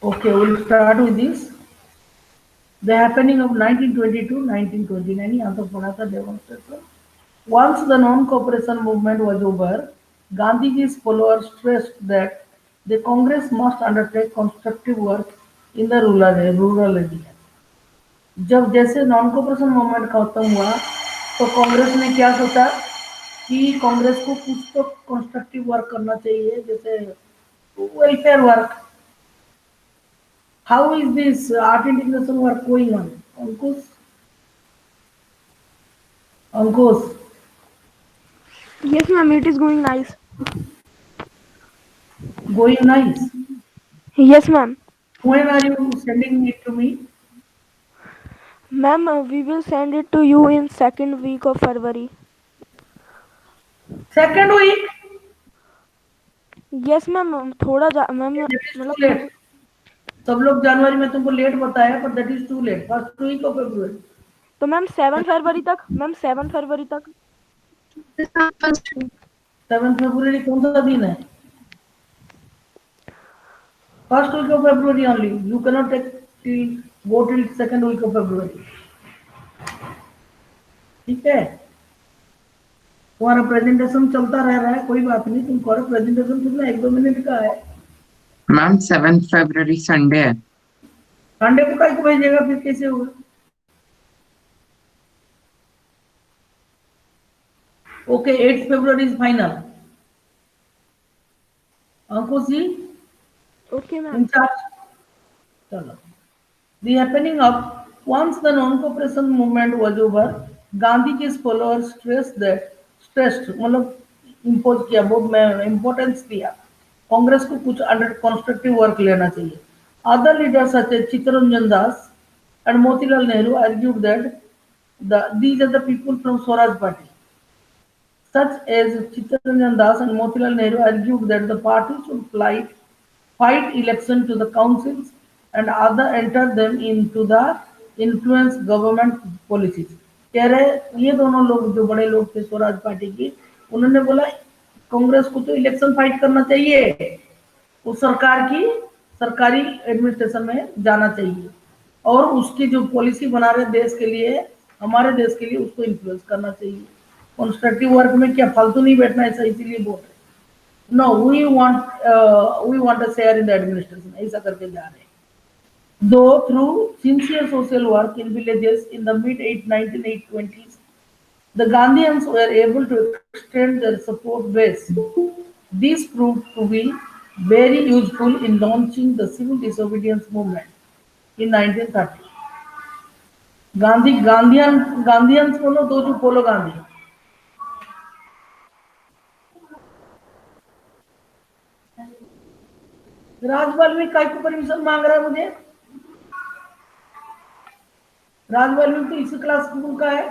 Okay, we'll start with this. The happening of 1922-1929 यहाँ तो पढ़ा था demonstration. Once the non-cooperation movement was over, Gandhiji's followers stressed that the Congress must undertake constructive work in the rural area. जब जैसे non cooperation movement खत्म हुआ तो कांग्रेस ने क्या सोचा कि कांग्रेस को कुछ तो कंस्ट्रक्टिव वर्क करना चाहिए जैसे welfare work. How is this art integration work going on? Ankush, Ankush, Yes, ma'am, it is going nice. Going nice. Yes, ma'am. When are you sending it to me? Ma'am, we will send it to you in second week of February. Second week? Yes, ma'am. थोड़ा ma'am That is मतलब too late. थोड़ा सब लोग जनवरी में तुमको late बताया पर that is too late. First week of February. तो मैम 7 फरवरी तक, मैम 7 फरवरी तक. 7 फेब्रुवरी कौन सा दिन है? First week of February only. You cannot take till go till second week of February. ठीक है. तुम्हारा प्रेजेंटेशन चलता रह रहा है कोई बात नहीं. तुम करो प्रेजेंटेशन. कितना 1-2 मिनट का है. मैम 7 फरवरी संडे है। संडे को कहीं को भेजेगा फिर कैसे होगा? Okay 8 February is final. Ankush ji okay ma'am. Incharge. चलो. The happening of once the non-cooperation movement was over, Gandhiji's followers stressed मतलब इम्पोज किया बहुत में इम्पोर्टेंस दिया कांग्रेस को कुछ अंडर कंस्ट्रक्टिव वर्क लेना चाहिए. Other leaders such as Chittaranjan Das and Motilal Nehru argued that these are the people from Swaraj Party. Such as Chittaranjan Das and Motilal Nehru argued that the party should fight election to the councils and other enter them into the influence government policies. कह रहे ये दोनों लोग जो बड़े लोग थे Swaraj party की उन्होंने बोला कांग्रेस को तो इलेक्शन फाइट करना चाहिए. उस सरकार की सरकारी एडमिनिस्ट्रेशन में जाना चाहिए और उसकी जो पॉलिसी बना रहे देश के लिए हमारे देश के लिए उसको इन्फ्लुएंस करना चाहिए. कंस्ट्रक्टिव वर्क में क्या फालतू नहीं बैठना ऐसा इसीलिए बोल रहे. No we want a share in the administration ऐसा करके जा रहे हैं. Though through sincere social work in villages in the mid 1920s, the Gandhians were able to extend their support base. This proved to be very useful in launching the civil disobedience movement in 1930. Gandhians follow those who follow Gandhi. Rajpal में काय को permission मांग रहा है मुझे. राजपाल में तो इस क्लास का है.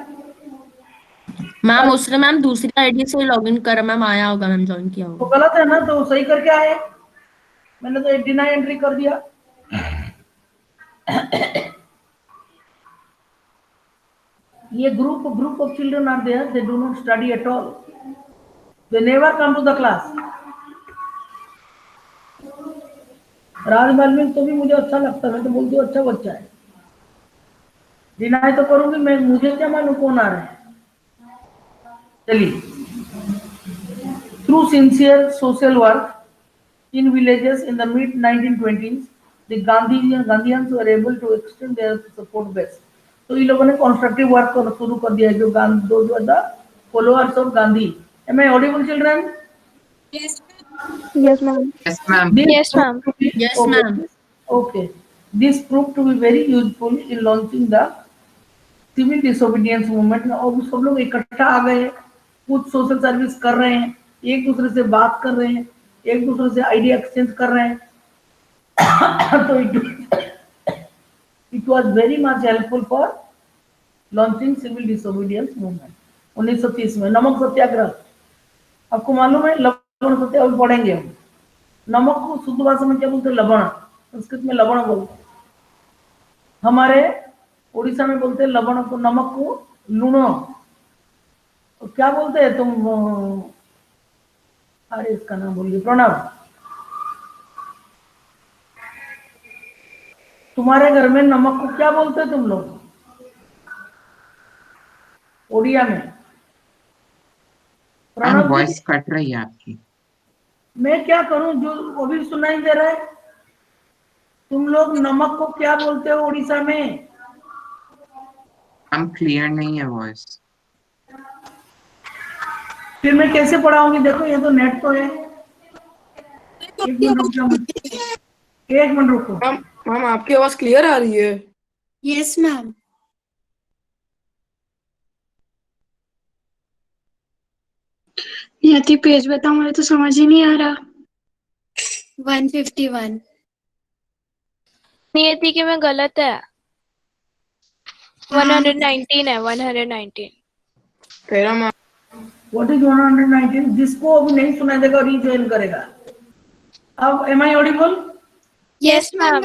मैम उसने मैम दूसरी आईडी से लॉग इन करा मैम, आया होगा मैम, ज्वाइन किया तो होगा। गलत है ना तो सही करके आए. मैंने तो 89 एंट्री कर दिया. ये group of children are there. They do not study at all. They never come to the class. राज वाल्मीकि तो भी मुझे अच्छा लगता है. मैं तो बोलती हूँ अच्छा बच्चा है. डिनाई तो करूंगी मैं. मुझे क्या मालूम कौन आ रहा है. चलिए. Through sincere social work in villages in the mid 1920s, the Gandhians were able to extend their support base. तो इन लोगों ने कंस्ट्रक्टिव वर्क करना शुरू कर दिया जो the followers of Gandhi. Am I audible children? Yes, ma'am. Yes ma'am. This Yes, proved ma'am. to be yes okay. Ma'am. Okay. This proved to be very useful in launching the civil disobedience movement. और सब लोग इकट्ठा आ गए. कुछ social service कर रहे हैं. एक दूसरे से बात कर रहे हैं. एक दूसरे से आइडिया एक्सचेंज कर रहे हैं. तो it was very much helpful for launching civil disobedience movement. 1930 में नमक सत्याग्रह. आपको मालूम है लवण सत्याग्रह पढ़ेंगे हम. नमक को शुद्ध भाषा में क्या बोलते हैं? लवण. संस्कृत में लवण बोलते हैं. हमारे उड़ीसा में बोलते हैं लवण को, नमक को लूणो. तो क्या बोलते हैं तुम? अरे इसका नाम बोलिए. प्रणव. तुम्हारे घर में नमक को क्या बोलते हो तुम लोग ओडिया में? मैम प्रणव जी, वॉइस कट रही है आपकी। मैं क्या करूं जो वो भी सुनाई दे रहा है? तुम लोग नमक को क्या बोलते हो उड़ीसा में? मैम क्लियर नहीं है वॉइस। फिर मैं कैसे पढ़ाऊंगी? देखो ये तो नेट तो है। एक मिनट रुक जाओ, एक मिनट रुको। मैम मैम आपकी आवाज क्लियर आ रही है? Yes ma'am. यदि पेज बताओ, मुझे तो समझ ही नहीं आ रहा। 151। नियति के में गलत है। 119 है, 119। तेरा मैम व्हाट इज 119? जिसको अभी नहीं सुनाई देगा रीजॉइन करेगा। अब am I audible? Yes ma'am.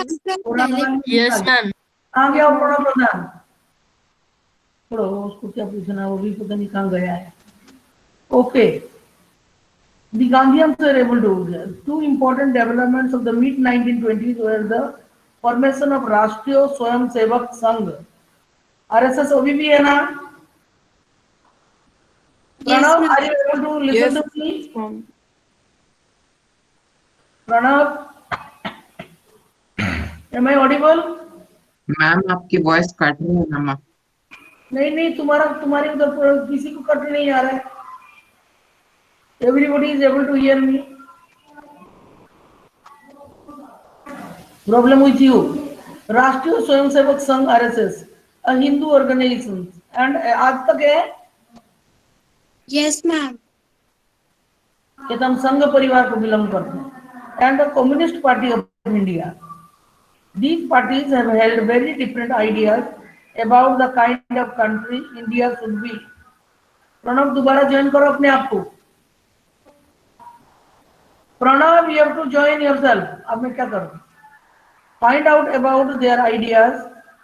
Yes ma'am. आ गया प्रणव प्रधान। छोड़ो उसको, क्या पूछना, वो भी पता नहीं कहाँ गया है। Okay, the Gandhians were able to. Two important developments of the mid 1920s were the formation of राष्ट्रीय स्वयंसेवक संघ, आरएसएस। अभी भी है ना? Pranav, are you able to listen to me? Ma'am Pranav, am I audible? Ma'am आपकी वॉइस कट रही है ma'am. नहीं, तुम्हारी उधर किसी को कट नहीं आ रहा है। Everybody is able to hear me. Problem with you. राष्ट्रीय Swayamsevak Sangh RSS, a Hindu organization, and आज तक है यस मैम। कि हम संघ परिवार को बिलोंग करते हैं, and the communist party of India. These parties have held very different ideas about the kind of country India should be. Pranav, दोबारा ज्वाइन करो अपने आप को। Pranav, you have to join yourself. अब मैं क्या करूं? Find out about their ideas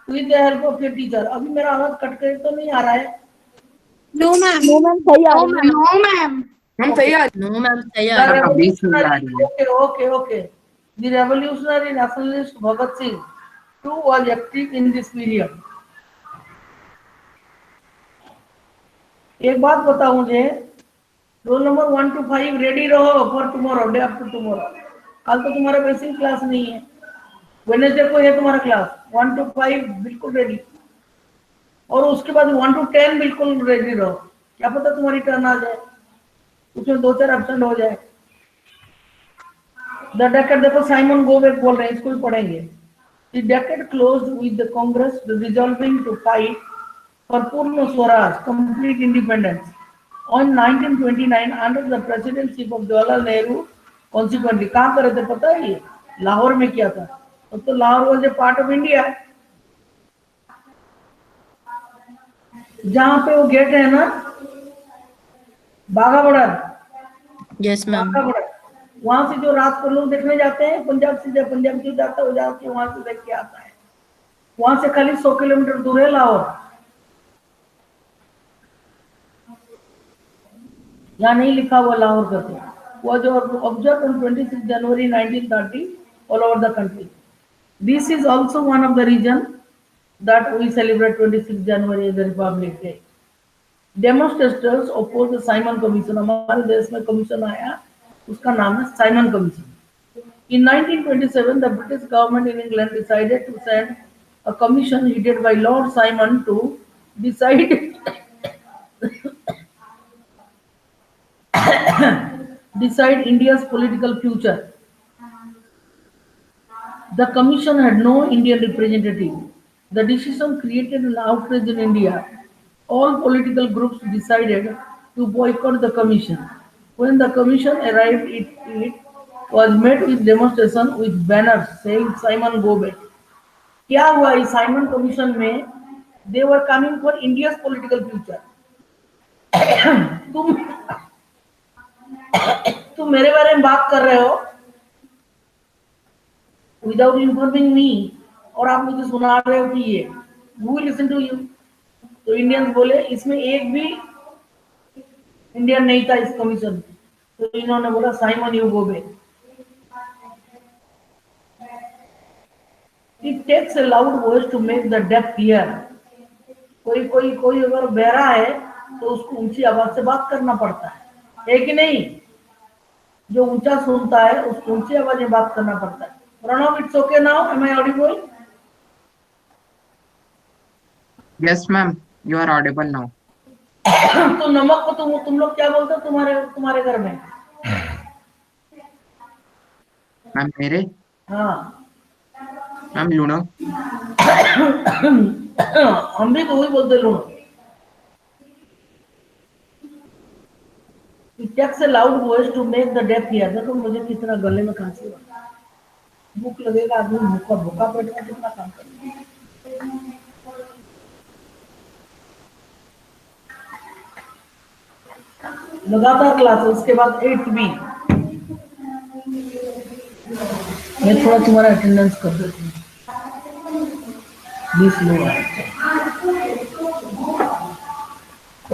with the help of your teacher. अभी मेरा आवाज कट कर तो नहीं आ रहा है? No ma'am. नो मैम सही आ रही है। No ma'am. मैम सही आ नो मैम सही The आ रहा है। अभी सही आ रही है। okay. The revolutionary nationalist Bhagat Singh too was active in this period. एक बात बताओ मुझे, रोल नंबर 1 to 5 रेडी रहो for tomorrow, day after tomorrow. कल तो तुम्हारा बेसिक क्लास नहीं है, वेडनेसडे को है तुम्हारा क्लास। 1 to 5 बिल्कुल रेडी, और उसके बाद 1 to 10 बिल्कुल रेडी रहो। क्या पता तुम्हारी टर्न आ जाए, उसमें 2-4 एब्सेंट हो जाए। द डेकेड, देखो साइमन गोबेक बोल रहे हैं, इसको भी पढ़ेंगे। The decade closed with the Congress resolving to fight for Purna Swaraj, complete independence. On 1929, under the presidency of Jawaharlal Nehru, consequently, कहाँ करे थे पता है? ये लाहौर में किया था। तो Lahore was a part of India। जहाँ पे वो गेट है ना, बाघा बॉर्डर, यस मैम। बाघा बॉर्डर, वहां से जो रात को लोग देखने जाते हैं, पंजाब से, जब पंजाब क्यों जाता है, वो जाके वहां से देख के आता है। वहां से खाली 100 किलोमीटर दूर है लाहौर। यहाँ नहीं लिखा हुआ लाहौर करके। was observed on 26 January 1930 all over the country. This is also one of the reasons that we celebrate 26 January as the Republic Day. Demonstrators opposed the Simon Commission. हमारे देश में कमीशन आया, उसका नाम है Simon commission. In 1927, the British government in England decided to send a commission headed by Lord Simon to decide India's political future. The commission had no Indian representative. The decision created an outrage in India. All political groups decided to boycott the commission. When the commission arrived, it was met with demonstration with banners saying Simon go back. क्या हुआ इस Simon commission में? They were coming for India's political future. तुम मेरे बारे में बात कर रहे हो विदाउट इन्फॉर्मिंग मी, और आप मुझे सुना रहे हो कि ये who will listen to you? तो इंडियंस बोले, इसमें एक भी इंडियन नहीं था इस कमीशन में, तो इन्होंने बोला Simon you go back. It takes a loud voice to make the deaf hear. कोई अगर बहरा है तो उसको ऊंची आवाज से बात करना पड़ता है कि नहीं? जो ऊंचा सुनता है उसको ऊंची आवाज में बात करना पड़ता है. Pranav, it's okay now? Am I audible? Yes, ma'am. You are audible now. तो नमक को तुम लोग क्या बोलते हो तुम्हारे घर में? Ma'am, मेरे? हाँ. Ma'am, लूनो. हम भी तो वही बोलते लूनो. It takes a loud voice to make the deaf hear. देखो मुझे कितना गले में खांसी हो रहा है. भूख लगेगा आदमी भूखा पेट का कितना काम करेगा. लगातार क्लास. उसके बाद 8B. मैं थोड़ा तुम्हारा अटेंडेंस कर देती हूँ. 20 लोग आए.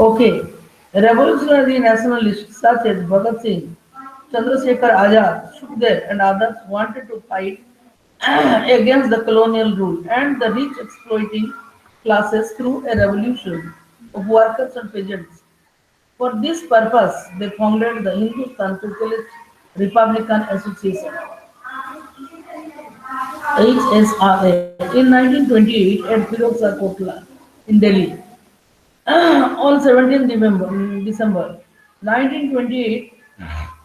Okay. Revolutionary nationalists such as Bhagat Singh, Chandrasekhar Azad, Sukhdev, and others wanted to fight against the colonial rule and the rich exploiting classes through a revolution of workers and peasants. For this purpose, they founded the Hindustan Socialist Republican Association (HSRA) in 1928 at Firozpur Kotla in Delhi. On 17th December 1928,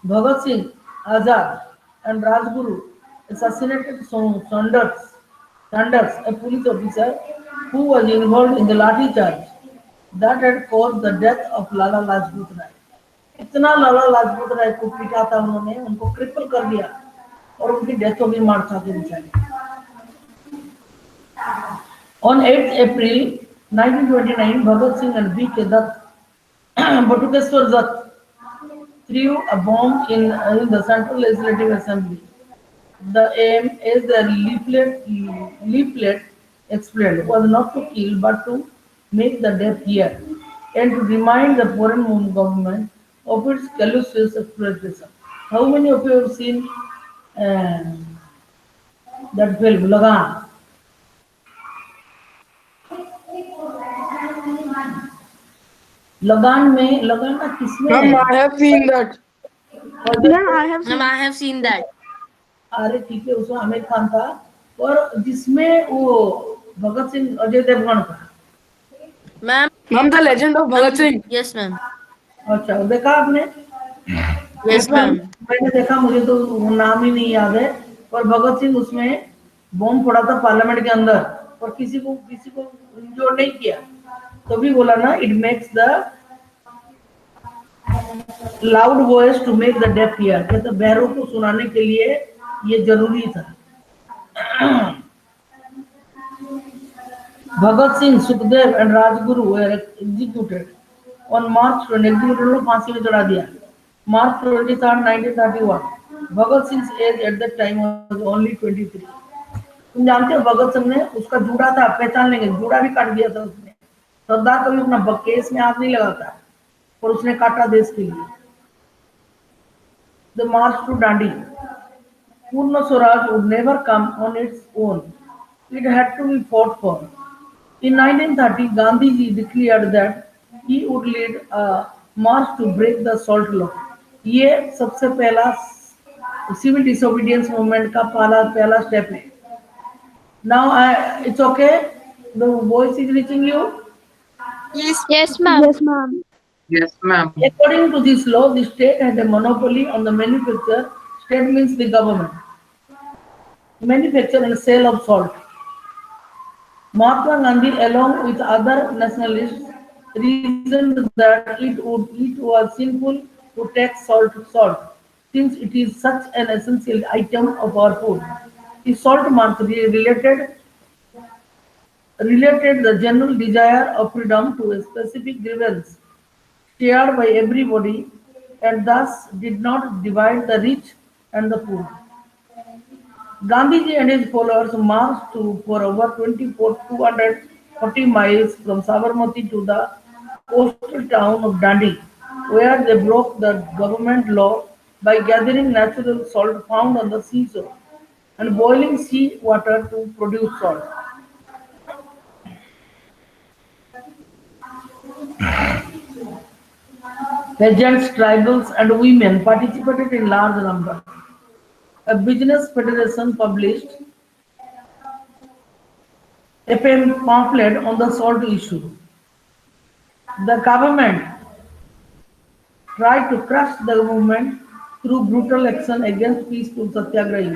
Bhagat Singh, Azad, and Rajguru assassinated Saunders, a police officer who was involved in the lathi charge that had caused the death of Lala Lajpat Rai. इतना लाला लाजपत राय को पीटा था उन्होंने, उनको cripple कर दिया और उनकी डेथ हो गई मार खा के बेचारे. On 8th April 1929, Bhagat Singh and B.K. Dutt, Batukeshwar Dutt, threw a bomb in the Central Legislative Assembly. The aim, as the leaflet explained, was not to kill but to make the deaf hear and to remind the foreign government of its callous exploitation. How many of you have seen that film, Lagan? लगान ना किसमें Ma'am, है? I have seen that. Ma'am, I have Ma'am, I have seen that. अरे ठीक है, उसमें आमिर खान था और जिसमें वो भगत सिंह अजय देवगन था. Ma'am, Ma'am, the legend of Bhagat Singh. yes, ma'am. अच्छा, वो देखा आपने? Yes, ma'am. मैंने देखा, मुझे तो वो नाम ही नहीं याद है. पर भगत सिंह उसमें बॉम्ब फोड़ा था पार्लियामेंट के अंदर और किसी को इंजोर नहीं किया. तो भी बोला ना, it makes the loud voice to make the deaf hear. कहते बहरों को सुनाने के लिए ये जरूरी था. Bhagat Singh, Sukhdev, and Rajguru were executed on March 20. Executed को फांसी में चढ़ा दिया. March 23, 1931. Bhagat Singh's age at that time was only 23. तुम जानते हो भगत सिंह ने, उसका जूड़ा था, पहचान लेंगे, जूड़ा भी काट दिया था उसने. सरदार कभी अपना केस में हाथ नहीं लगाता, पर उसने काटा देश के लिए. The march to Dandi. Purna Swaraj would never come on its own. It had to be fought for. In 1930, Gandhiji declared that he would lead a march to break the salt law. ये सबसे पहला civil disobedience movement का पहला step है. Now it's okay. The voice is reaching you. Yes, ma'am. Yes, ma'am. Yes, ma'am. According to this law, the state had a monopoly on the manufacture. State means the government. Manufacture and sale of salt. Mahatma Gandhi, along with other nationalists, reasoned that it was sinful to tax salt, since it is such an essential item of our food. The salt mark related the general desire of freedom to a specific grievance shared by everybody, and thus did not divide the rich and the poor. Gandhiji and his followers marched for over 240 miles from Sabarmati to the coastal town of Dandi, where they broke the government law by gathering natural salt found on the seashore and boiling sea water to produce salt. Peasants, tribals, and women participated in large number. A business federation published a pamphlet on the salt issue. The government tried to crush the movement through brutal action against peaceful सत्याग्रही.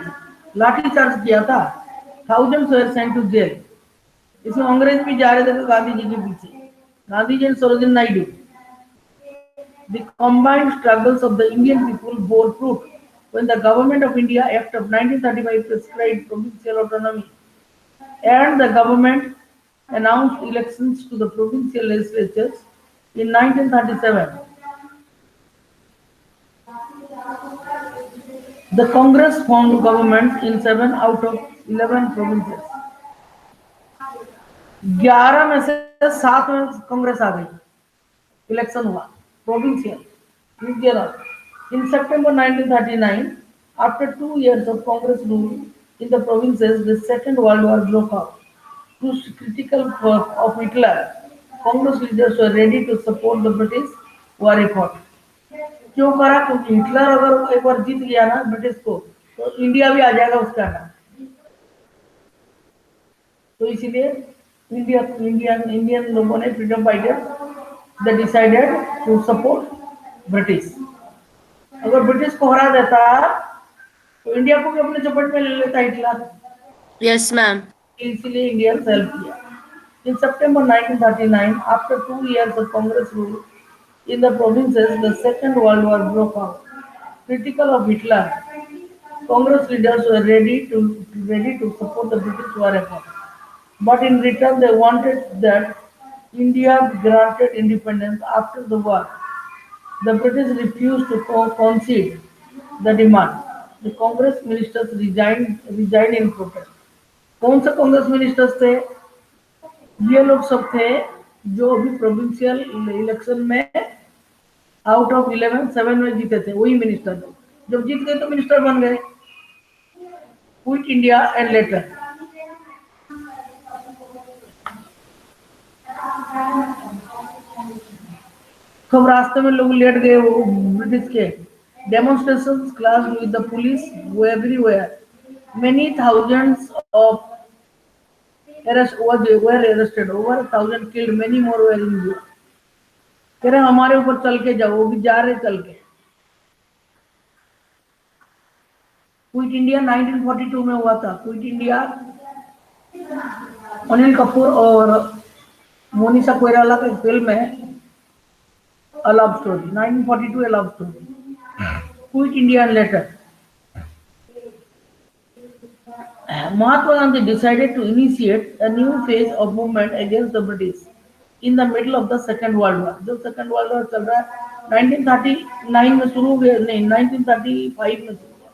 लाठीचार्ज किया था. Thousands were sent to jail. इसमें अंग्रेज भी जा रहे थे गांधी जी के पीछे. Gandhi ji and Sarojini Naidu. The combined struggles of the Indian people bore fruit when the Government of India Act of 1935 prescribed provincial autonomy, and the government announced elections to the provincial legislatures in 1937. The Congress formed governments in 7 out of 11 provinces. 11 में से 7 में कांग्रेस आ गई. Election हुआ provincial. In September 1939, after 2 years of Congress rule in the provinces, the Second World War broke out. To critical work of Hitler, Congress leaders were ready to support the British war effort. क्यों करा? क्योंकि Hitler अगर एक बार जीत गया ना British को, तो India भी आ जाएगा उसका नाम. तो इसलिए इंडियन लोगों ने, freedom fighters, they decided to support British. अगर ब्रिटिश को हरा देता तो इंडिया को भी अपने चपेट में ले लेता हिटलर. Yes, ma'am. इसलिए इंडिया ने हेल्प किया. In September 1939, after 2 years of Congress rule in the provinces, the Second World War broke out. Critical of Hitler, Congress leaders were ready to support the British war effort, but in return they wanted that India be granted independence after the war. The British refused to concede the demand. The Congress ministers resigned in protest. कौन से Congress ministers थे? ये लोग सब थे जो अभी provincial election में आउट ऑफ 11 7 में जीते थे. वही मिनिस्टर थे. जब जीत गए तो मिनिस्टर बन गए. Quit India and later. कब रास्ते में लोग लेट गए वो ब्रिटिश के. Demonstrations clashed with the police everywhere. Many thousands of were arrested. Over 1,000 killed. Many more were injured. कह रहे हमारे ऊपर चल के जाओ. वो भी जा रहे चल के. क्विट इंडिया 1942 में हुआ था. क्विट इंडिया अनिल कपूर और मोनिशा कोइराला की फिल्म है A Love Story. 1942 A Love Story. Quit India and later. Mahatma Gandhi decided to initiate a new phase of movement against the British in the middle of the Second World War. जब Second World War चल रहा है 1939 में शुरू हुआ. नहीं 1935 में शुरू हुआ.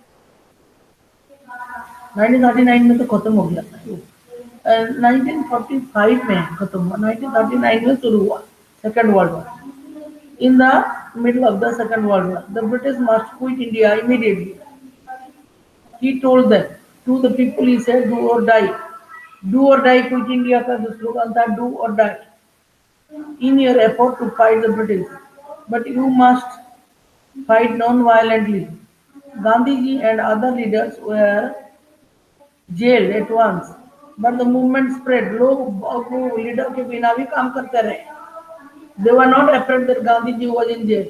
1939 में तो खत्म हो गया था. 1945 में खत्म हुआ. 1939 में शुरू हुआ Second World War. In the middle of the Second World War, the British must quit India immediately. He told them, to the people he said, do or die. Do or die, quit India का जो slogan था, do or die. In your effort to fight the British, but you must fight non-violently. Gandhiji and other leaders were jailed at once, but the movement spread. लोग leader के बिना भी काम करते रहे. They were not afraid that Gandhiji was in jail.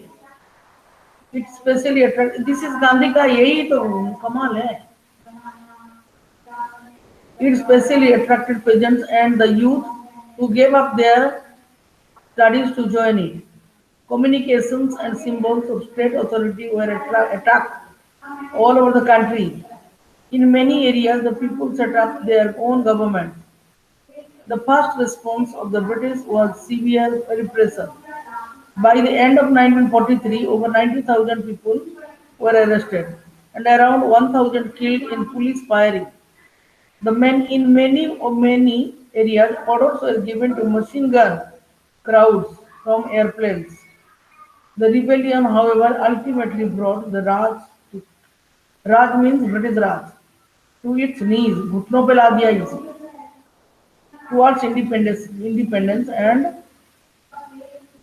It specially attracted. This is Gandhi का यही तो कमाल है. It specially attracted peasants and the youth who gave up their studies to join it. Communications and symbols of state authority were attacked all over the country. In many areas, the people set up their own government. The first response of the British was severe repression. By the end of 1943, over 90,000 people were arrested and around 1,000 killed in police firing. In many areas, orders were given to machine gun crowds from airplanes. The rebellion, however, ultimately brought the Raj means British Raj, to its knees, घुटनों पे ला दिया इसे, towards independence and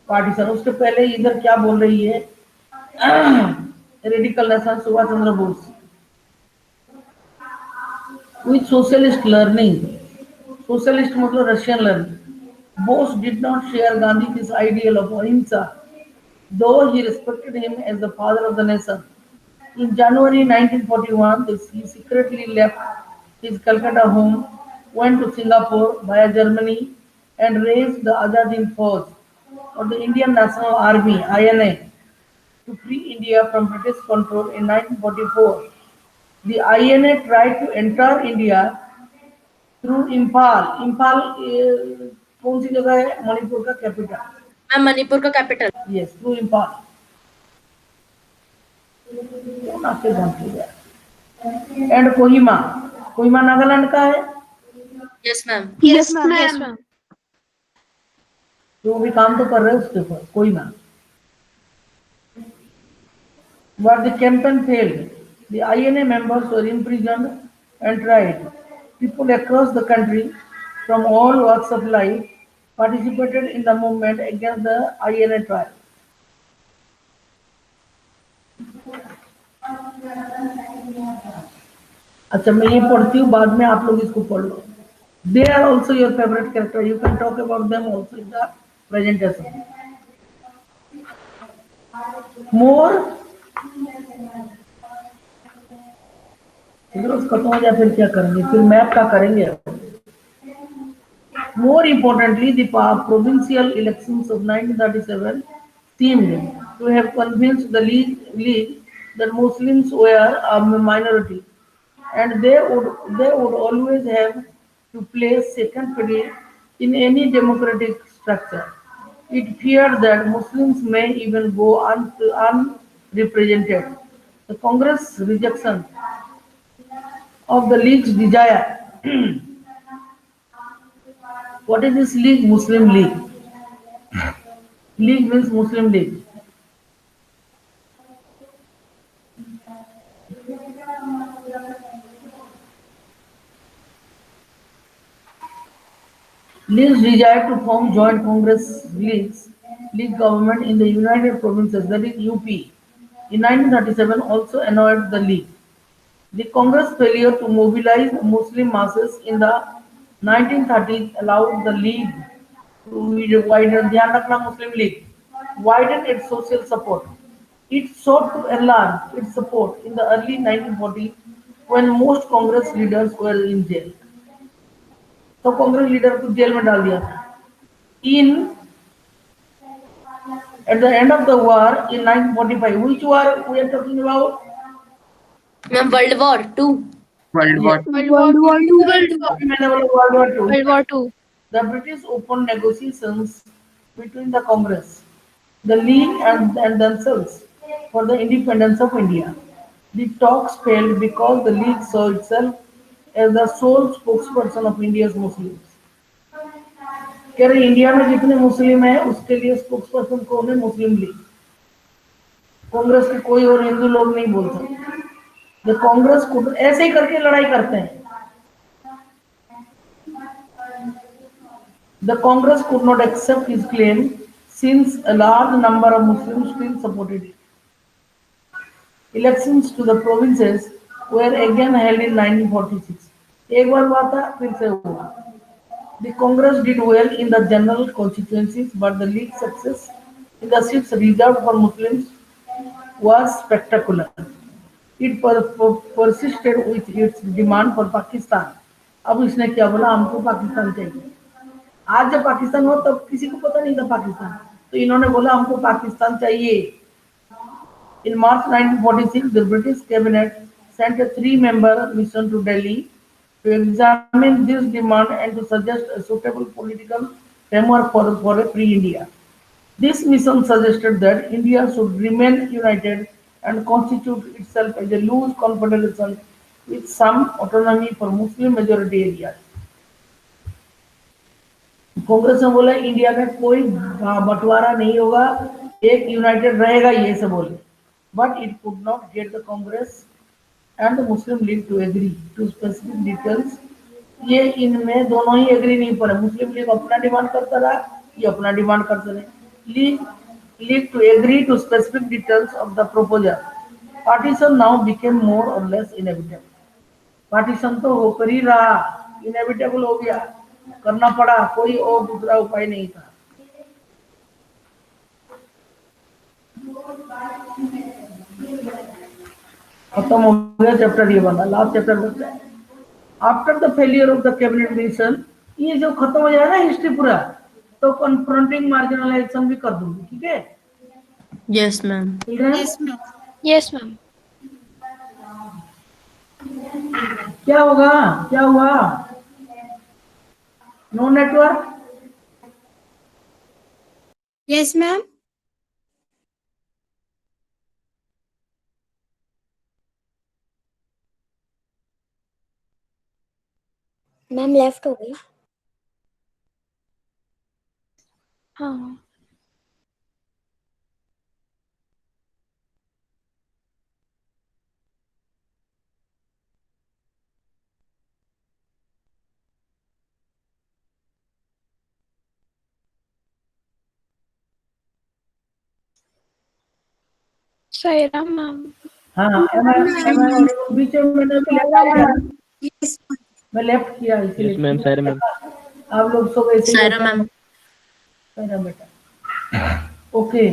partition. उसके पहले इधर क्या बोल रही है, radical nation Subhash Chandra Bose, with socialist learning, socialist मतलब Russian learning. Bose did not share Gandhi's ideal of ahimsa, though he respected him as the father of the nation. In January 1941, he secretly left his Calcutta home, went to Singapore via Germany, and raised the Azad Hind Force, or the Indian National Army (INA), to free India from British control in 1944. The INA tried to enter India through Imphal. Imphal कौन सी जगह है, मणिपुर का capital. Ma'am Manipur का capital. Yes, through Imphal. And Kohima, Kohima Nagaland का है. Yes ma'am. Yes, ma'am. तो भी काम तो कर रहे हैं उसके ऊपर, Kohima. But the campaign failed. The INA members were imprisoned and tried. People across the country from all walks of life participated in the movement against the INA trial. अच्छा, मैं ये पढ़ती हूँ, बाद में आप लोग इसको पढ़ लो. They are also your favorite character. You can talk about them also in the presentation. More खत्म हो जाए फिर क्या करेंगे, फिर मैप का करेंगे. More importantly, the provincial elections of 1937 seemed to have convinced the League that Muslims were a minority, and they would always have to play second fiddle in any democratic structure. It feared that Muslims may even go unrepresented. The Congress rejection of the League's desire. What is this league? Muslim League. League means Muslim League. League's desire to form joint Congress League government in the United Provinces, that is UP, in 1937 also annoyed the League. The Congress failure to mobilize Muslim masses in the 1930s allowed the League to widen, ध्यान रखना, Muslim League, widen its social support. It sought to enlarge its support in the early 1940s when most Congress leaders were in jail. तो Congress leader को jail में डाल दिया था. At the end of the war in 1945, which war we are talking about? Ma'am world war 2. World War World War II. मैंने बोला World War II. World War II. The British opened negotiations between the Congress, the League, and themselves for the independence of India. The talks failed because the League saw itself as the sole spokesperson of India's Muslims. कह रहे India में जितने मुस्लिम हैं उसके लिए spokesperson कौन है? मुस्लिम league. Congress के कोई और हिंदू लोग नहीं बोल सकते. द कांग्रेस को ऐसे ही करके लड़ाई करते हैं. The Congress could not accept his claim since a large number of Muslims still supported it. Elections to the provinces were again held in 1946. एक बार हुआ था, फिर से हुआ. The Congress did well in the general constituencies, but the League's success in the seats reserved for Muslims was spectacular. It persisted with its demand for Pakistan. अब इसने क्या बोला, हमको पाकिस्तान चाहिए. आज जब पाकिस्तान हो तब किसी को पता नहीं था पाकिस्तान, तो इन्होंने बोला हमको पाकिस्तान चाहिए. In March 1946, the British cabinet sent a 3-member mission to Delhi to examine this demand and to suggest a suitable political framework for a free India. This mission suggested that India should remain united and constitute itself as a loose confederation with some autonomy for Muslim majority areas. Congress ने बोला India में कोई बंटवारा नहीं होगा, एक United रहेगा, ये सब बोले. But it could not get the Congress and the Muslim League to agree to specific details. ये इनमें दोनों ही एग्री नहीं पड़े, मुस्लिम लीग अपना डिमांड करता रहा, ये अपना डिमांड करते रहे। League to agree to specific details of the proposal. Partition now became more और लेस इनएविटेबल। पार्टीशन तो होकर ही रहा, इनएविटेबल हो गया, करना पड़ा, कोई और दूसरा उपाय नहीं था। खत्म हो गया चैप्टर, ये वाला लास्ट चैप्टर बचा है। After the failure of the cabinet mission, ये जो खत्म हो जाए ना हिस्ट्री पूरा, तो कन्फ्रंटिंग मार्जिनलाइजेशन भी कर दूंगी, ठीक है? Yes ma'am. Yes, ma'am. Yes, ma'am. क्या होगा, क्या हुआ? No network? Yes, ma'am. Ma'am left हो गई। हाँ। Saira, ma'am. हाँ, बीच में मैंने भी left किया, Yes. मैं लेफ्ट किया इसीलिए। Yes ma'am, Saira ma'am. आप लोग सब ऐसे ही सायरा मैम। सायरा बेटा, ओके।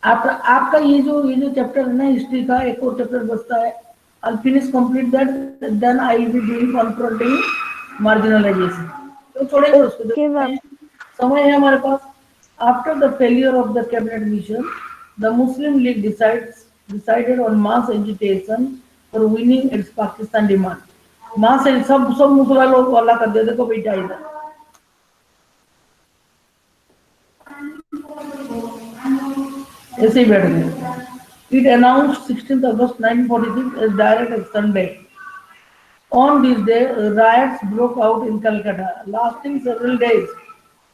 आपका ये जो चैप्टर है ना हिस्ट्री का, एक और चैप्टर बचता है। I'll finish complete that, then I will be doing confronting marginalization। तो छोड़ेंगे उसको, Okay, ma'am. समय है हमारे पास। After the failure of the cabinet mission, the Muslim League decided on mass agitation for winning its Pakistan demand। मास सब मुसलमान लोग वाला कर दिया, देखो बेटा इधर ऐसे ही बैठ गए। It announced 16th August 1946 as direct action day। On this day, riots broke out in Calcutta, lasting several days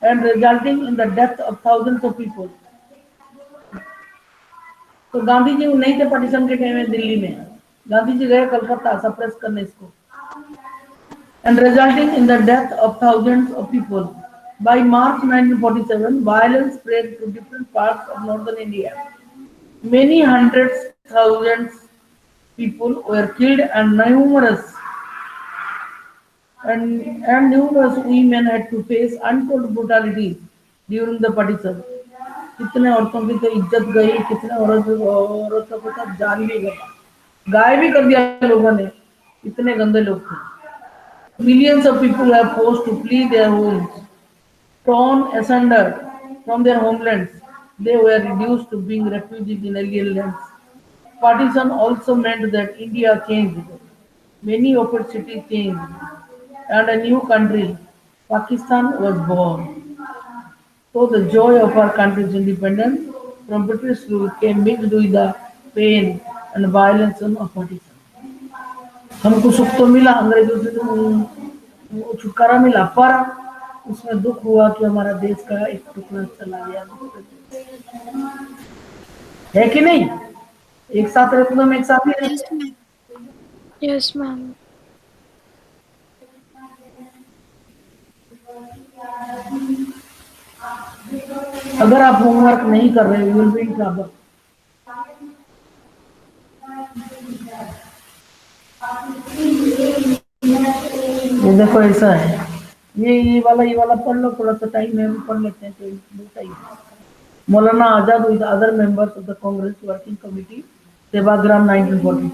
and resulting in the death of thousands of people। तो गांधी जी नहीं थे पार्टीशन के टाइम में दिल्ली में, गांधी जी गए कलकत्ता सप्रेस करने इसको, and resulting in the death of thousands of people। By March 1947, violence spread to different parts of northern India। Many hundreds thousands people were killed and numerous women had to face untold brutalities during the partition। कितने औरतों की तो इज्जत गई, कितने औरतों के साथ जान भी गया, गायब भी कर दिया लोगों ने, इतने गंदे लोग थे। Millions of people were forced to flee their homes, torn asunder from their homelands। They were reduced to being refugees in alien lands। Partition also meant that India changed, many of its cities changed, and a new country, Pakistan, was born। So the joy of our country's independence from British rule came mixed with the pain and violence of partition। हमको सुख तो मिला, अंग्रेजों से तो छुटकारा मिला, पर उसमें दुख हुआ कि हमारा देश का एक टुकड़ा चला गया। है कि नहीं? एक साथ रहते तो हम एक साथ ही Yes, रहते। ma'am. Yes, ma'am. अगर आप होमवर्क नहीं कर रहे, विल बी इन ट्रबल। ये देखो ऐसा है, ये वाला पढ़ लो, थोड़ा सा टाइम है, अभी पढ़ लेते हैं, तो बहुत ही। Maulana Azad with other members of the Congress Working Committee, Sevagram 1942।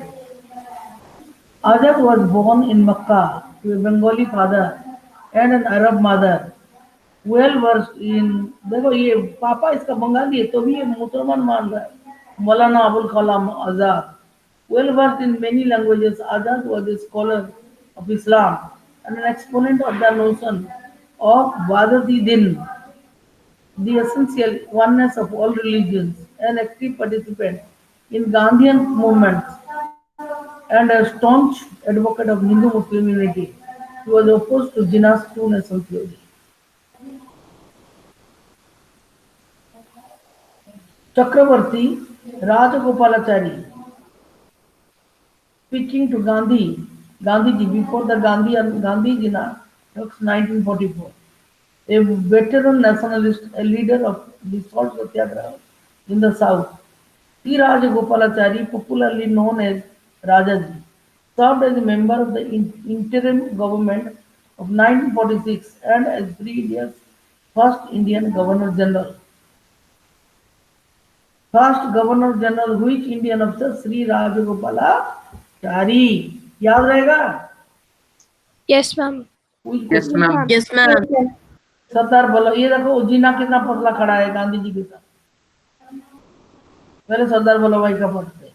Azad was born in Makkah to a Bengali father and an Arab mother, well versed in, देखो ये पापा इसका बंगाली है तो भी ये मुसलमान मान रहा है। Maulana Abul Kalam Azad, well versed in many languages, Azad was a scholar of Islam and an exponent of the notion of Wahdat-e-Din, the essential oneness of all religions, an active participant in Gandhian movements, and a staunch advocate of Hindu-Muslim unity। He was opposed to Jinnah's two-nation theory। Chakraborty Rajagopalachari speaking to Gandhiji before the Gandhi Jina, 1944. A veteran nationalist, a leader of the salt satyagraha in the south. T. Rajagopalachari, popularly known as Rajaji, served as a member of the interim government of 1946 and as Free India's first Indian Governor General. First Governor General, which Indian officer? Sri Rajagopalachari. याद रहेगा? Yes, ma'am. Yes, ma'am. Yes, ma'am. Sardar Vallabh, ये देखो जीना कितना पतला खड़ा है गांधी जी के साथ। पहले सरदार वल्लभ भाई का पट थे।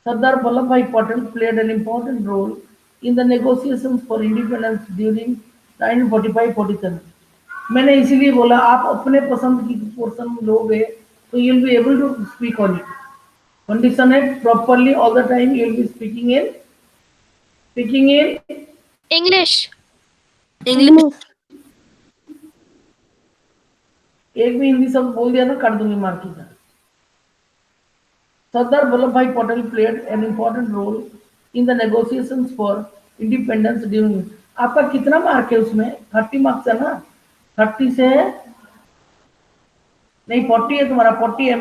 Sardar Vallabhbhai Patel played an important role in the negotiations for independence during 1945-47. मैंने इसीलिए बोला आप अपने पसंद की पोर्शन लोगे तो you will be able to speak on it. Condition है properly all the time you will be speaking in English. English. एक भी हिंदी शब्द बोल दिया तो काट दूंगी मार की तरह। Sardar Vallabhbhai Patel played an important role in the negotiations for independence during. आपका कितना मार्क है उसमें? 30 मार्क्स है ना? 30 से नहीं 40 है तुम्हारा, 40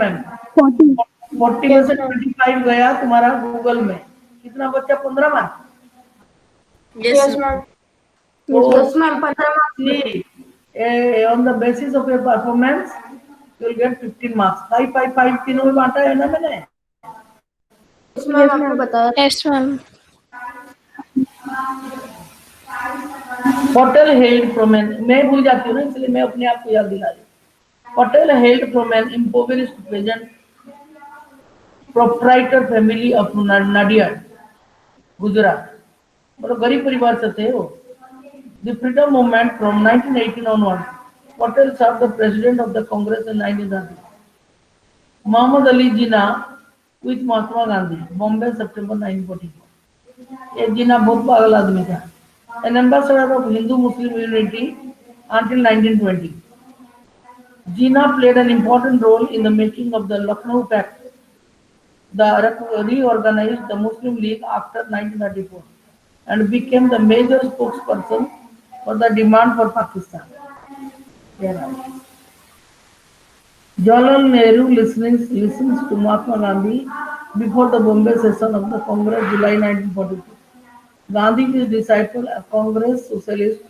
40 में से 25 गया तुम्हारा गूगल में। कितना बच्चा? 15 mark. Yes, ma'am. So, Yes, ma'am. 15 marks. see, on the basis of your performance, you will get 15 marks. 5, 5, 5 तीनों में बांटा है ना मैंने? Yes, ma'am. आपने बताया। Yes, ma'am. Patel hailed from an, मैं भूल जाती हूँ ना इसलिए मैं अपने आप को याद दिला रही हूँ। Patel hailed from an impoverished peasant proprietor family of Nadiad, Gujarat. मतलब गरीब परिवार से थे वो। The freedom movement from 1918 onward, Patel served the president of the Congress in 1930. Muhammad Ali Jinnah with Mahatma Gandhi, Bombay, September 1944. ये जिन्ना बहुत पागल आदमी था। An ambassador of Hindu-Muslim unity until 1920. Jinnah played an important role in the making of the Lucknow Pact, reorganized the Muslim League after 1934, and became the major spokesperson for the demand for Pakistan. Jawaharlal Nehru listens to Mahatma Gandhi before the Bombay session of the Congress, July 1942. Gandhi, his disciple, a Congress socialist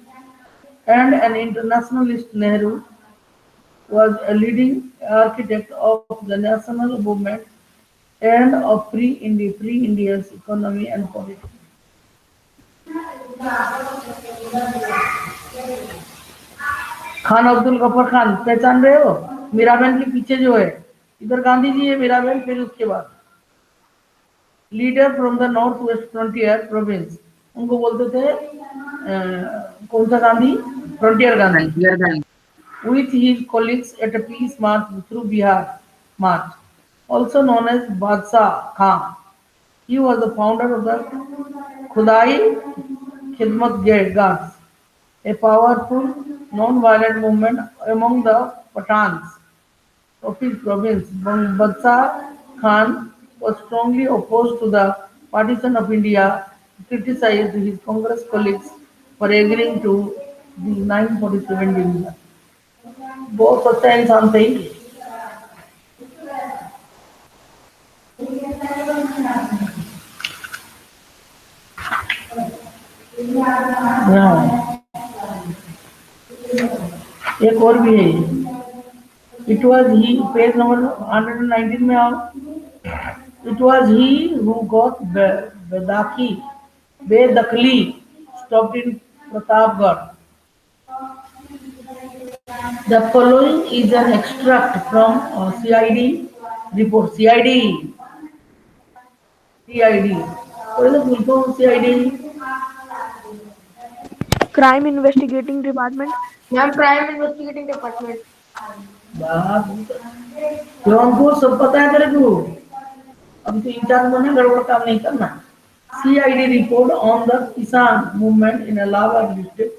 and an internationalist, Nehru was a leading architect of the national movement and of free India's economy and politics. Khan Abdul Gruffudd Khan पहचान रहे हो? मीराबेन के पीछे जो है, इधर गांधी जी है, मीराबेन, फिर उसके बाद leader from the north west frontier province, उनको बोलते थे कौन सा Gandhi? Frontier Gandhi. Frontier Gandhi. With his colleagues at a peace march through Bihar march, also known as Badshah Khan. He was the founder of the Khudai Khidmat Guards, a powerful non-violent movement among the Pathans of his province. Badshah Khan was strongly opposed to the partition of India, criticized his Congress colleagues for agreeing to the 1947 division. बहुत सच्चा इंसान थे ये। एक और भी है, it was he, page number 119 में आओ। It was he who got बेदखली stopped in Pratapgarh. The following is an extract from CID report. CID. What is the full form of CID? Crime Investigating Department. Ma'am, Crime Investigating Department. तो हमको सब पता है तेरे को, अब तो इंचार्ज बने, गड़बड़ काम नहीं करना। CID report on the Kisan movement in Allahabad district,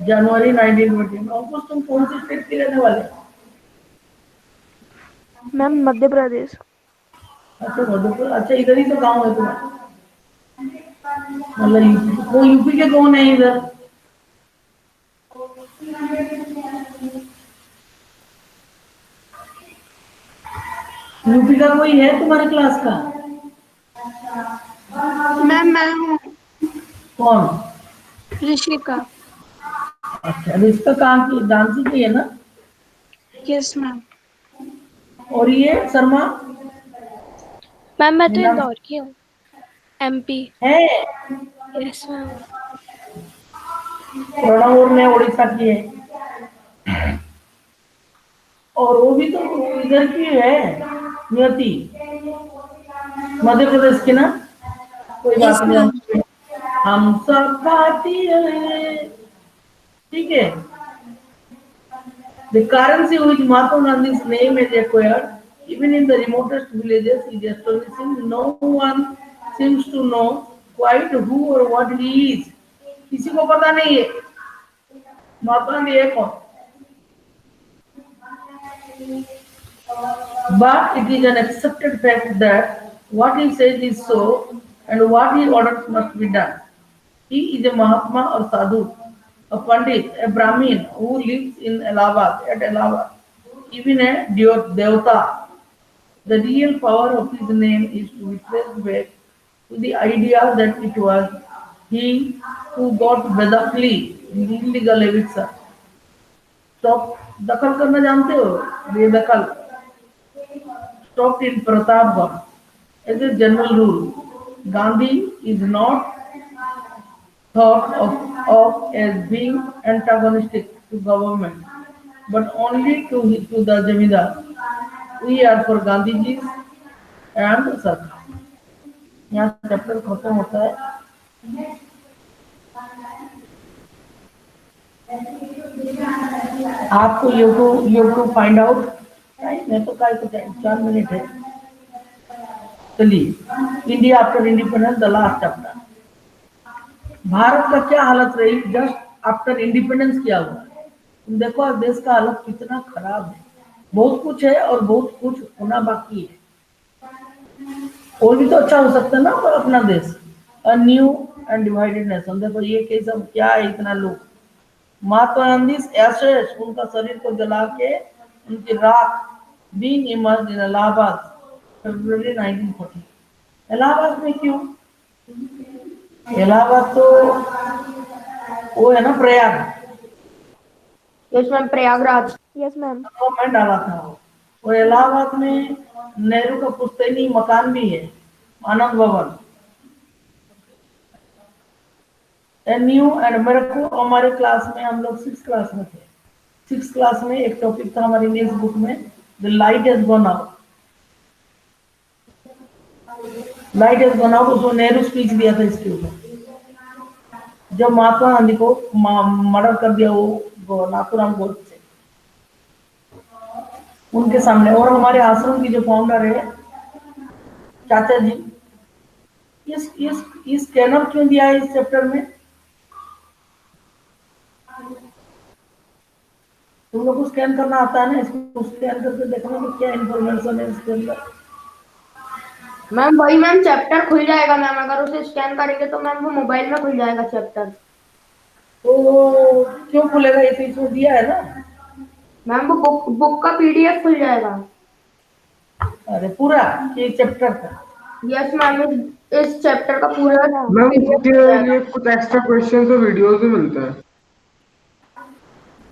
January 1920। Almost तुम कौन सी स्टेट के रहने वाले? मैम मध्य प्रदेश। अच्छा मधुपुर, अच्छा इधर ही तो गाँव है तुम्हारा, मतलब यूपी, वो यूपी के कौन है इधर? यूपी का कोई है तुम्हारे क्लास का? मैम मैं हूँ कौन? ऋषिका। अच्छा रिश्ता कहाँ की, डांसी की है ना? Yes ma'am. और ये शर्मा मैम मैं तो मीना इंदौर की हूँ, MP। है? Yes ma'am. प्रणव में उड़ीसा की है, और वो भी तो इधर की है, नियति, मध्य प्रदेश की ना? कोई Yes, बात ma'am. नहीं, हम सब भारतीय हैं, ठीक है। The currency which Mahatma Gandhi's name is acquired, even in the remotest villages, is astonishing. No one seems to know quite who or what he is. किसी को पता नहीं है महात्मा गांधी है कौन, but it is an accepted fact that what he says is so, and what he orders must be done. He is a Mahatma or Sadhu, a Pandit, a Brahmin who lives in Allahabad, at Allahabad, even a Devata. The real power of his name is to be traced back to the idea that it was he who got Vedakli, illegal eviction. Stop दखल करना जानते हो? बेदखल, stopped in Pratapgarh. As a general rule, Gandhi is not thought of as being antagonistic to government, but only to the Jamidar. We are for Gandhiji's and Sarkar. यहाँ chapter खत्म होता है। आपको you to find out, मैं तो काय को 4 minute है। चलिए, India after independence, the last chapter. Bharat का क्या हालत रही जस्ट आफ्टर इंडिपेंडेंस किया हुआ है? तुम देखो आज देश का हालत कितना खराब है, बहुत कुछ है और बहुत कुछ होना बाकी है, और भी तो अच्छा हो सकता है ना पर अपना देश। A new and divided nation, देखो ये कैसा क्या है, इतना लोग। महात्मा गांधी एसेस, उनका शरीर को जला के उनकी राख बीइंग इमर्ज्ड इन इलाहाबाद फरवरी 1940। इलाहाबाद में क्यों? इलाहाबाद तो वो है ना Prayag, yes ma'am, Prayagraj. Yes ma'am. तो मैं डाला था वो। और इलाहाबाद में नेहरू का पुश्तैनी मकान भी है, आनंद भवन। न्यू एंड मेरे को हमारे क्लास में, हम लोग 6 क्लास में थे, 6 क्लास में एक टॉपिक था हमारी इंग्लिश बुक में, the light has gone out. Light has gone out, उसमें नेहरू स्पीच दिया था इसके ऊपर, जब महात्मा गांधी को मर्डर कर दिया वो नाथूराम गोडसे उनके सामने। और हमारे आश्रम की जो फाउंडर है चाचा जी, इस स्कैनर क्यों दिया है इस चैप्टर में? तुम लोग को स्कैन करना आता है ना, इसको स्कैन करके देखना कि क्या इन्फॉर्मेशन है इसके अंदर। मैम वही मैम, चैप्टर खुल जाएगा मैम, अगर उसे स्कैन करेंगे तो मैम वो मोबाइल में खुल जाएगा चैप्टर। तो क्यों खुलेगा, ये तो इसमें दिया है ना। मैम वो बुक का PDF खुल जाएगा। अरे पूरा एक चैप्टर का? यस मैम, इस चैप्टर का पूरा मैम PDF उसके खुल जाएगा। लिए कुछ एक्स्ट्रा क्वेश्चन और वीडियोस भी मिलता है।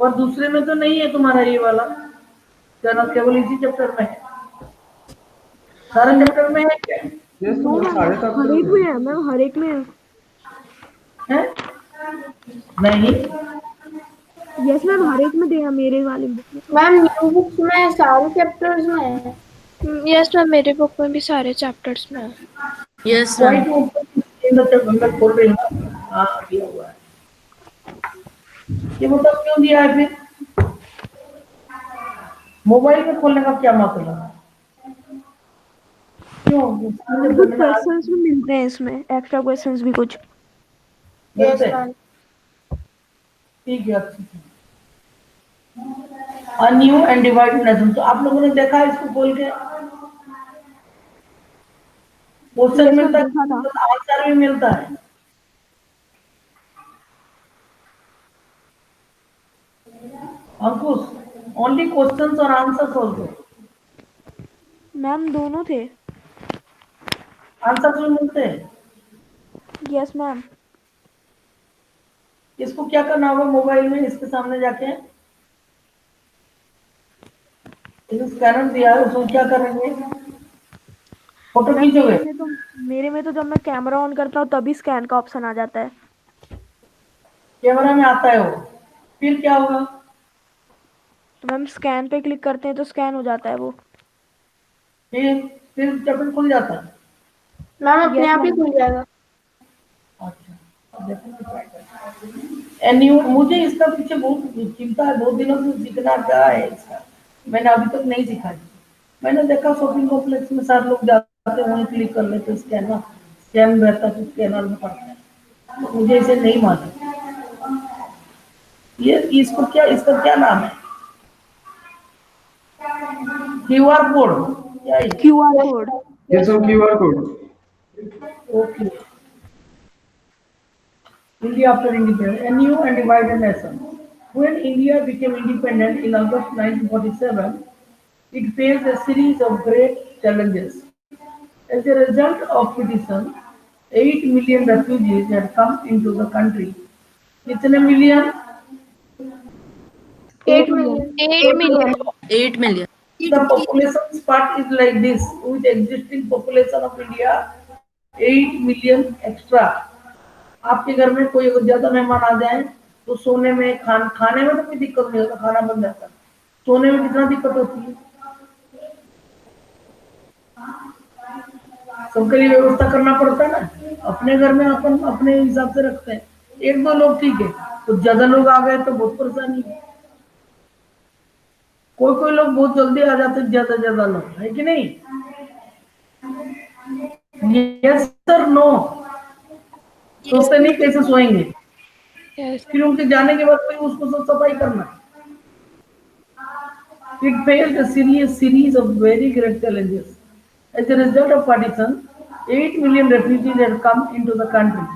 और दूसरे में तो नहीं है तुम्हारा ये वाला चैनल, केवल इसी चैप्टर में है? सारे चैप्टर में है क्या? यस नो मैम, मैम, सारे हर एक में है मैम, हर एक में है। है? नहीं, यस मैम, हर एक में दिया मेरे वाले बुक में। मैम न्यू बुक्स में सारे चैप्टर्स में है। यस मैम, मेरे बुक में भी सारे चैप्टर्स में है। Yes quite ma'am. मैं खोल रही हूँ। हाँ दिया हुआ है, ये मतलब क्यों दिया है फिर? मोबाइल में खोलने का क्या मतलब है? क्यों? कुछ क्वेश्चंस भी मिलते हैं इसमें, एक्स्ट्रा क्वेश्चंस भी कुछ। यस मिलते हैं? मैम। ठीक है, अच्छी है। न्यू एंड डिवाइडेड नेशन, तो आप लोगों ने देखा है इसको खोल के? क्वेश्चन Yes, मिलता है, देखा था। आंसर भी मिलता है। अंकुश, ओनली क्वेश्चंस और आंसर्स ऑल्सो, मैम दोनों थे। आंसर्स भी मिलते हैं। Yes ma'am. इसको क्या करना होगा मोबाइल में, इसके सामने जाके स्कैनर दिया है, उसको क्या करेंगे, फोटो मैम खींचोगे। मेरे में तो जब मैं कैमरा ऑन करता हूँ तभी स्कैन का ऑप्शन आ जाता है। कैमरा में आता है वो, फिर क्या होगा, तो मैम स्कैन पे क्लिक करते हैं तो स्कैन हो जाता है वो। फिर चैप्टर खुल जाता है। मैम अपने यस आप ही मैम। खुल जाएगा। अच्छा, अब देखो तो try करते हैं। एन्यू मुझे इसका पीछे बहुत चिंता है, बहुत दिनों से सीखना क्या है इसका, मैंने अभी तक नहीं सीखा है। मैंने देखा शॉपिंग कॉम्प्लेक्स में सारे लोग जाते हैं, वहीं क्लिक कर लेते, स्कैनर स्कैन रहता है तो स्कैनर में पड़ता है, तो मुझे इसे नहीं मालूम। ये इसको क्या, इसका क्या नाम है, QR कोड क्या है? QR code. ये सब QR code. Okay. India after independence, a new and divided nation. When India became independent in August 1947, it faced a series of great challenges. As a result of petition, 8 million refugees had come into the country. कितने million? 8 million। 8 million. 8 million. The population part is like this, with existing population of India 8 million extra. आपके घर में कोई अगर ज्यादा मेहमान आ जाए तो सोने में खाने में तो कोई दिक्कत नहीं होता, खाना बन जाता है, सोने में कितना दिक्कत होती है, सबके लिए व्यवस्था करना पड़ता है ना। अपने घर में अपन अपने हिसाब से रखते हैं, एक दो लोग ठीक है, तो ज्यादा लोग आ गए तो बहुत परेशानी है। कोई कोई लोग बहुत जल्दी आ जाते हैं, ज्यादा लोग, है कि नहीं? यस सर, नो, सोचते नहीं कैसे सोएंगे, Yes. फिर उनके जाने के बाद फिर उसको सब सफाई करना है। It faced a series of very great challenges. As a result of partition, 8 million refugees had come into the country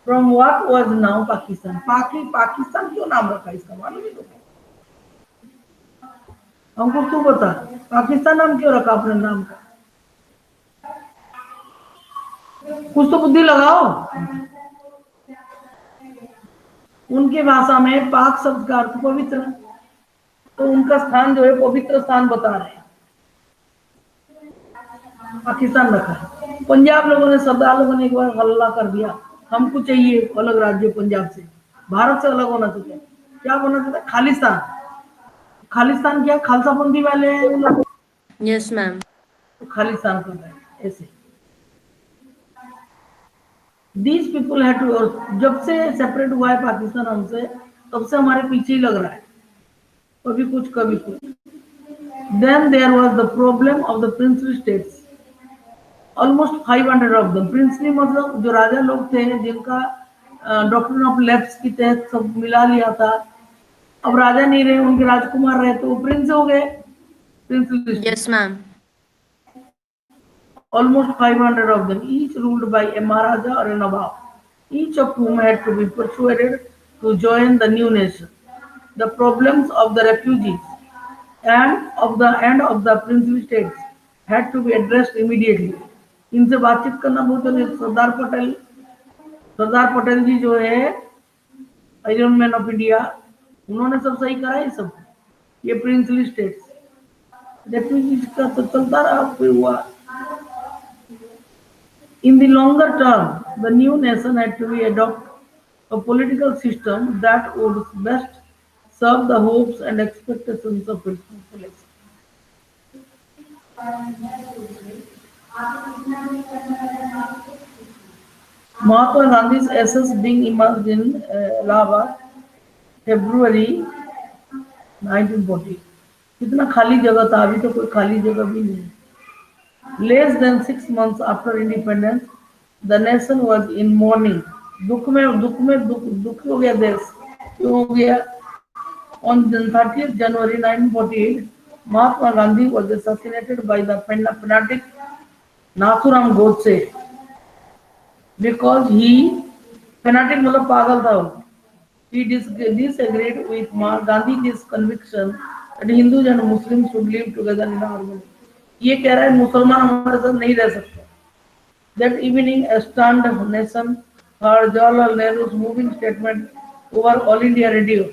from what was now Pakistan. Pakistan क्यों नाम रखा इसका, मालूम है तुम्हें? हमको तू बता, पाकिस्तान नाम क्यों रखा अपने नाम का? कुछ तो बुद्धि लगाओ। उनके भाषा में पाक शब्द का अर्थ पवित्र, तो उनका स्थान जो है पवित्र स्थान बता रहे हैं, पाकिस्तान रखा है। पंजाब लोगों ने, सरदार लोगों ने एक बार हल्ला कर दिया, हमको चाहिए अलग राज्य पंजाब से, भारत से अलग होना चाहिए। क्या होना चाहिए? खालिस्तान। खालिस्तान क्या, खालसापंथी वाले हैं उन लोग, Yes, ma'am. तो खालिस्तान कर रहे हैं ऐसे। These people had to, और जब से सेपरेट हुआ है पाकिस्तान हमसे, तब से हमारे पीछे ही लग रहा है, कभी कुछ कभी कुछ। Then there was the problem of the princely states. Almost 500 of them. Princely मतलब जो राजा लोग थे जिनका डॉक्ट्रिन ऑफ लेफ्ट के तहत सब मिला लिया था, अब राजा नहीं रहे, उनके राजकुमार रहे तो वो प्रिंस हो गए, princely states. Yes, ma'am. Almost 500 of them, each ruled by a Maharaja or a Nawab, each of whom had to be persuaded to join the new nation. The problems of the refugees and of the princely states had to be addressed immediately. इनसे बातचीत करना बहुत जरूरी। सरदार पटेल जी जो है iron man of India, उन्होंने सब सही करा है सब। ये प्रिंसली स्टेट्स रेफ्यूजीज का तो चलता रहा, फिर हुआ। In the longer term, the new nation had to be adopt a political system that would best serve the hopes and expectations of its population. Mahatma Gandhi's SS being emerged in Allahabad, February 1940. कितना खाली जगह था, अभी तो कोई खाली जगह भी नहीं। Less than 6 months after independence, the nation was in mourning. दुख हो गया देश, क्यों हो गया? On 30th January 1948, Mahatma Gandhi was assassinated by the fanatic Nathuram Godse, because he fanatic मतलब पागल था वो. He disagreed with Gandhi's conviction that Hindus and Muslims should live together in harmony. ये कह रहा है मुसलमान हमारे साथ नहीं रह सकते. That evening, a stunned nation heard Jawaharlal Nehru's moving statement over All India Radio.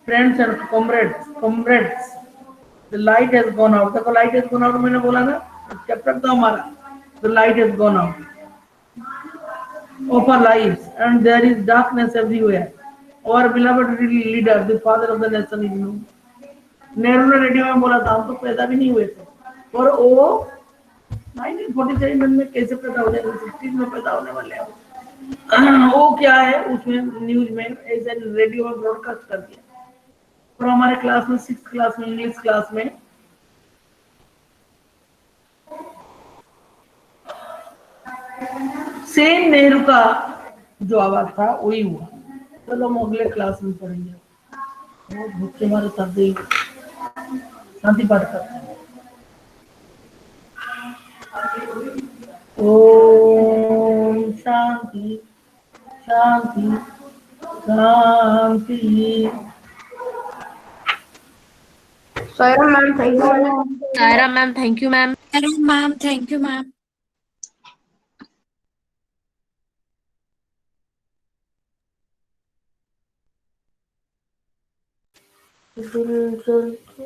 Friends and comrades, the light has gone out. देखो light has gone out मैंने बोला ना, चैप्टर था हमारा. The light has gone out of our lives, and there is darkness everywhere. Our beloved leader, the father of the nation, is known. Nehru ने radio में बोला था, हम तो पैदा भी नहीं हुए थे, और वो 1947 में कैसे पैदा हो जाएंगे, 60 में पैदा होने वाले हैं. वो क्या है उसमें न्यूज में ऐसे रेडियो में ब्रॉडकास्ट कर दिया. और हमारे क्लास में 6th क्लास में इंग्लिश क्लास में सेम नेहरू का जो आवाज था वही हुआ. चलो हम अगले क्लास में पढ़ेंगे. बहुत भूखे हमारे साथ ही शांति पाठ करते हैं. ओम शांति शांति शांति. Saira ma'am thank you. Saira ma'am thank you ma'am. Ma'am thank you ma'am. दिल चलते